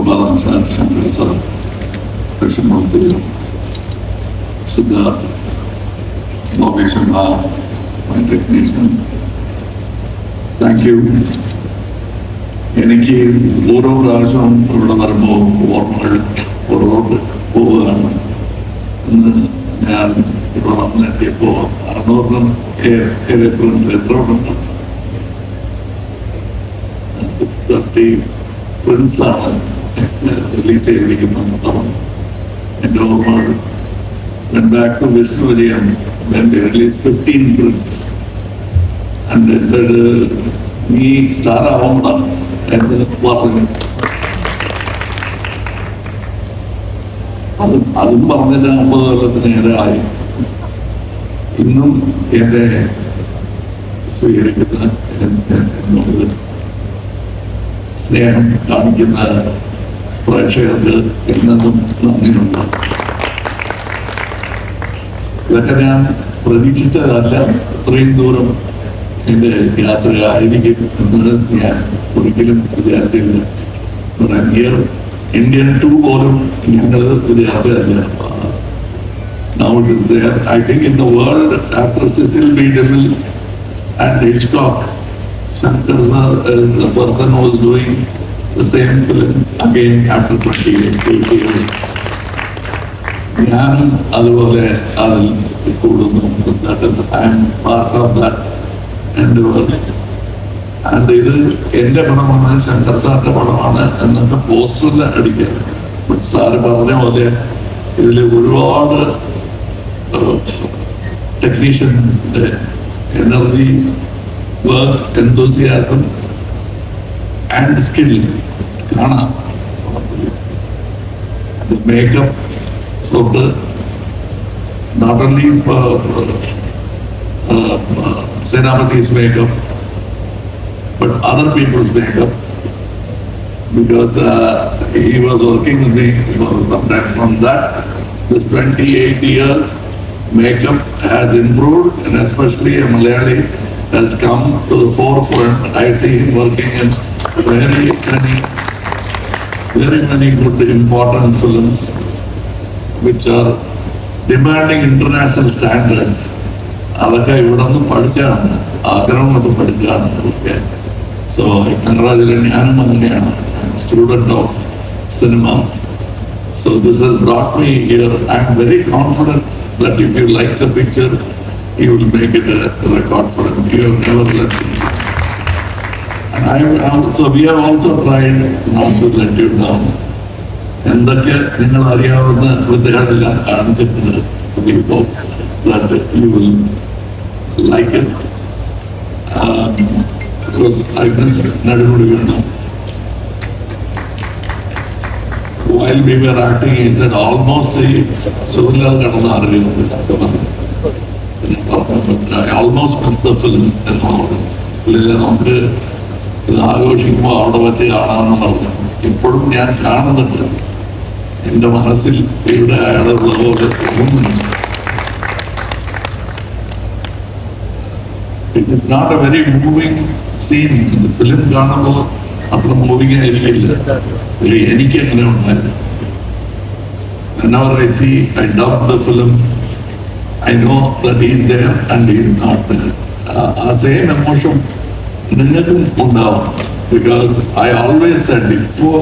Gopalan sir, Shankar sir, Krishnamurthy, Siddharth, Bobby Sharma, my technician. Thank you. എനിക്ക് ഓരോ പ്രാവശ്യവും ഇവിടെ വരുമ്പോൾ ഓർമ്മകൾ പുറകോട്ട് പോവുകയാണ്. ഇന്ന് ഞാൻ ഇവിടെ വന്നെത്തിയപ്പോൾ 600 എത്ര ഉണ്ട് 630 പ്രിന്റ്സാണ് റിലീസ് ചെയ്തിരിക്കുന്നത്. എൻ്റെ ഓർമ്മകൾ went back to Vishnu Vijayam when they released 15 prints and they said നീ സ്റ്റാർ ആവണ്ട എന്ന് പറഞ്ഞു. അതും പറഞ്ഞിട്ട് 50 കൊല്ലത്തിനേറെ ആയി. ഇന്നും എന്നെ സ്വീകരിക്കുന്ന എന്നോട് സ്നേഹം കാണിക്കുന്ന പ്രേക്ഷകർക്ക് എന്നും നന്ദിയുണ്ട്. ഇതൊക്കെ ഞാൻ പ്രതീക്ഷിച്ചതല്ല. ഇത്രയും ദൂരം എൻ്റെ യാത്രയായിരിക്കും എന്ന് ഞാൻ ഒരിക്കലും വിചാരിച്ചില്ല. ഇന്ത്യൻ 2 പോലും ഞങ്ങൾ വിചാരിച്ചതല്ല. Now it is there. I think in the world, after Cecil B. DeMille and Hitchcock, Shankar sir is the person who is doing the same film again after 28 years. ഞാനും അതുപോലെ അതിൽ കൂടുന്നു. That is, I am part of that endeavor. And ഇത് എൻ്റെ പടമാണ്, ശങ്കർ സാറിന്റെ പടമാണ് എന്നൊക്കെ പോസ്റ്ററിൽ അടിക്കുക. ബട്ട് സാറ് പറഞ്ഞ പോലെ ഇതിൽ ഒരുപാട് ടെക്നീഷ്യൻ്റെ energy, work, enthusiasm and skill കാണാം. മേക്കപ്പ് തൊട്ട് not only for Senapati's makeup but other people's makeup, because he was working with me for some time. From that, this 28 years, makeup has improved, and especially a Malayali has come to the forefront. I see him working in very many good important films which are demanding international standards. അതൊക്കെ ഇവിടെ നിന്ന് പഠിച്ചാണ്, ആഗ്രഹം കൊണ്ട് പഠിച്ചാണ്. So congratulate. ഞാനും അങ്ങനെയാണ്, student of cinema. So this has brought me here. I am very confident that if you like the picture you will make it a record film. You have never let me. So we have also tried not to let you down. എന്തൊക്കെ നിങ്ങൾ അറിയാവുന്ന വിദ്യകളെല്ലാം കാണിച്ചിട്ടുണ്ട്. We hope that you will like it. Because I miss Nadumudi Venu. While we were acting, he said almost I almost missed the film. നമുക്ക് ഇത് ആഘോഷിക്കുമ്പോൾ അവിടെ വെച്ച് കാണാമെന്ന് പറഞ്ഞു. ഇപ്പോഴും ഞാൻ കാണുന്നുണ്ട്. എൻ്റെ മനസ്സിൽ ഇവിടെ അയാളുള്ള പോലെ തോന്നുന്നു. It is not a very moving scene. The film കാണുമ്പോൾ അത്ര മൂവിങ് ആയിരിക്കില്ല. പക്ഷെ എനിക്ക് എങ്ങനെ ഉണ്ടായത്. Whenever I see, I dub the film, I know that he is there and he is not there. ആ സെയിം എമോഷൻ നിങ്ങൾക്കും ഉണ്ടാവും. Because I always said, ഇപ്പോൾ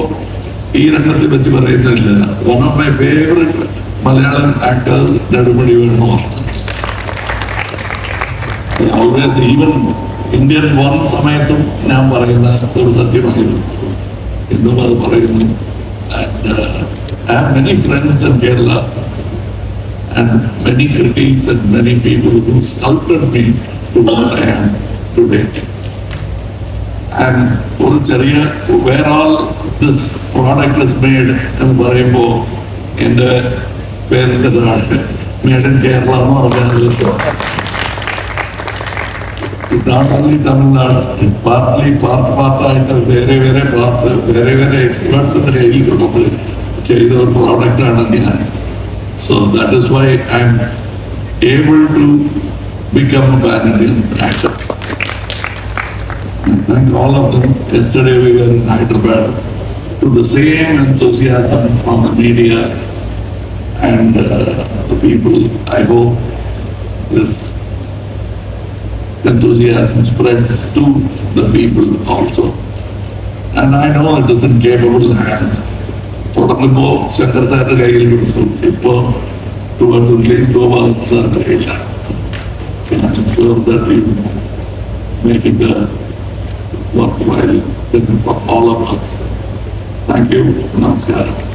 ഈ രംഗത്തെ വെച്ച് പറയുന്നില്ല, one of my favorite Malayalam actors Nedumudi Venu. Always, even Indian one സമയത്തും ഞാൻ പറയുന്ന ഒരു സത്യമായിരുന്നു, എന്നും അത് പറയുന്നു. And I have many friends in Kerala and many critics and many people who sculpted me to what I am today. And ഒരു ചെറിയ where all this product is made എന്ന് പറയുമ്പോൾ എൻ്റെ പേരിൻ്റെ താഴെ മേഡ് ഇൻ കേരള എന്ന് പറഞ്ഞാൽ not only Tamil Nadu, partly പാർട്ടായിട്ട് വേറെ എക്സ്പേർട്സിന്റെ കയ്യിൽ കൊടുത്ത് ചെയ്ത ഒരു പ്രോഡക്റ്റാണ് ഞാൻ. So that is why I am able to become a pan-Indian actor. I thank all of them. Yesterday we were in Hyderabad to to the same enthusiasm from the media and the people. I hope this enthusiasm spreads to the people also. And I know it is in capable hands. തുടങ്ങുമ്പോൾ ശങ്കർ സാറിന്റെ കയ്യിൽ പിടിച്ചു, ഇപ്പോ towards release Gopalan സാറിന്റെ കയ്യിലാണ്. I'm sure that we make it a worthwhile thing for all of us. Thank you. Namaskaram.